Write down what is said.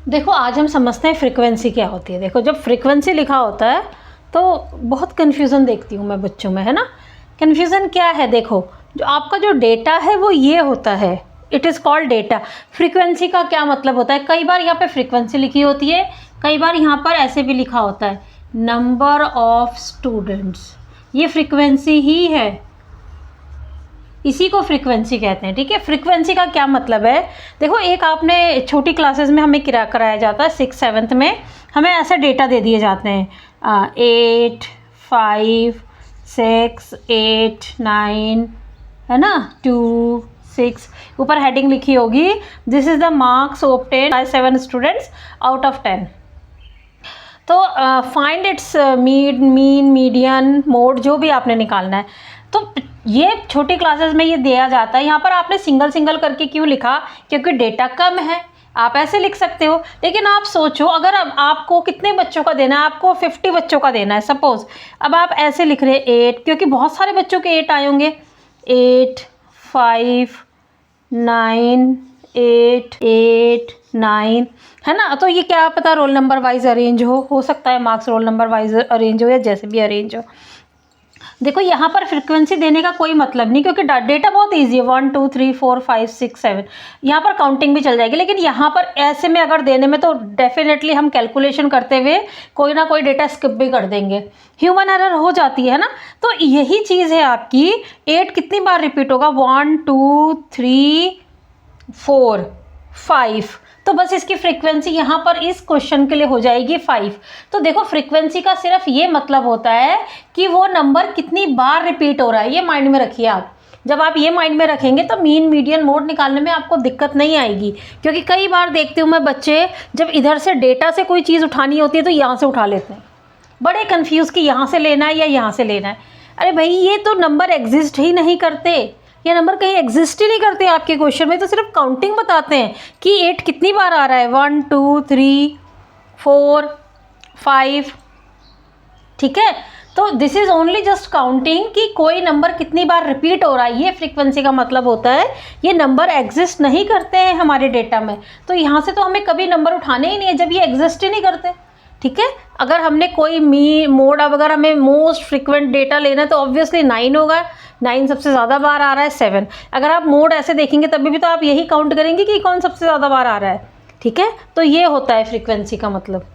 देखो आज हम समझते हैं फ्रीक्वेंसी क्या होती है। देखो जब फ्रीक्वेंसी लिखा होता है तो बहुत कन्फ्यूज़न देखती हूँ मैं बच्चों में, है ना। कन्फ्यूज़न क्या है, देखो जो आपका जो डेटा है वो ये होता है, it is called data. Frequency का क्या मतलब होता है, कई बार यहाँ पे फ्रीक्वेंसी लिखी होती है, कई बार यहाँ पर ऐसे भी लिखा होता है नंबर ऑफ स्टूडेंट्स, ये फ्रीक्वेंसी ही है, इसी को फ्रीक्वेंसी कहते हैं। ठीक है, फ्रीक्वेंसी का क्या मतलब है, देखो एक आपने छोटी क्लासेस में हमें कराया जाता है 6th-7th में, हमें ऐसे डेटा दे दिए जाते हैं 8 5 6 8 9, है ना, 2 6, ऊपर हेडिंग लिखी होगी this is the marks obtained by 7 students out of 10। तो find its mean median mode, जो भी आपने निकालना है। तो ये छोटी क्लासेस में ये दिया जाता है। यहाँ पर आपने सिंगल सिंगल करके क्यों लिखा, क्योंकि डेटा कम है, आप ऐसे लिख सकते हो। लेकिन आप सोचो अगर अब आपको कितने बच्चों का देना है, आपको 50 बच्चों का देना है सपोज, अब आप ऐसे लिख रहे 8, क्योंकि बहुत सारे बच्चों के 8 आए होंगे, 8 5 9 8 8 9, है ना। तो ये क्या पता रोल नंबर वाइज अरेंज हो सकता है marks roll number wise arrange हो या जैसे भी अरेंज हो। देखो यहाँ पर फ्रीक्वेंसी देने का कोई मतलब नहीं, क्योंकि डेटा बहुत इजी है, 1 2 3 4 5 6 7, यहाँ पर काउंटिंग भी चल जाएगी। लेकिन यहाँ पर ऐसे में अगर देने में तो डेफिनेटली हम कैलकुलेशन करते हुए कोई ना कोई डेटा स्किप भी कर देंगे, ह्यूमन एरर हो जाती है ना। तो यही चीज़ है आपकी, 8 कितनी बार रिपीट होगा, 1 2 3 4 5, तो बस इसकी फ्रीक्वेंसी यहाँ पर इस क्वेश्चन के लिए हो जाएगी 5। तो देखो फ्रीक्वेंसी का सिर्फ ये मतलब होता है कि वो नंबर कितनी बार रिपीट हो रहा है, ये माइंड में रखिए आप। जब आप ये माइंड में रखेंगे तो मीन मीडियन मोड निकालने में आपको दिक्कत नहीं आएगी। क्योंकि कई बार देखती हूँ मैं बच्चे जब इधर से डेटा से कोई चीज़ उठानी होती है तो यहाँ से उठा लेते हैं, बड़े कन्फ्यूज़ कि यहाँ से लेना है या यहाँ से लेना है। अरे भाई ये तो नंबर एग्जिस्ट ही नहीं करते, ये नंबर कहीं एग्जिस्ट ही नहीं करते आपके क्वेश्चन में, तो सिर्फ काउंटिंग बताते हैं कि 8 कितनी बार आ रहा है, 1 2 3 4 5, ठीक है। तो this is only just counting कि कोई नंबर कितनी बार रिपीट हो रहा है, ये फ्रीक्वेंसी का मतलब होता है। ये नंबर एग्जिस्ट नहीं करते हैं हमारे डेटा में, तो यहाँ से तो हमें कभी नंबर उठाने ही नहीं है जब ये एग्जिस्ट ही नहीं करते। ठीक है, अगर हमने कोई मोड, अब अगर हमें मोस्ट फ्रिक्वेंट डेटा लेना है तो ऑब्वियसली 9 होगा, 9 सबसे ज़्यादा बार आ रहा है, 7। अगर आप मोड ऐसे देखेंगे तभी भी तो आप यही काउंट करेंगे कि कौन सबसे ज़्यादा बार आ रहा है। ठीक है, तो ये होता है फ्रीक्वेंसी का मतलब।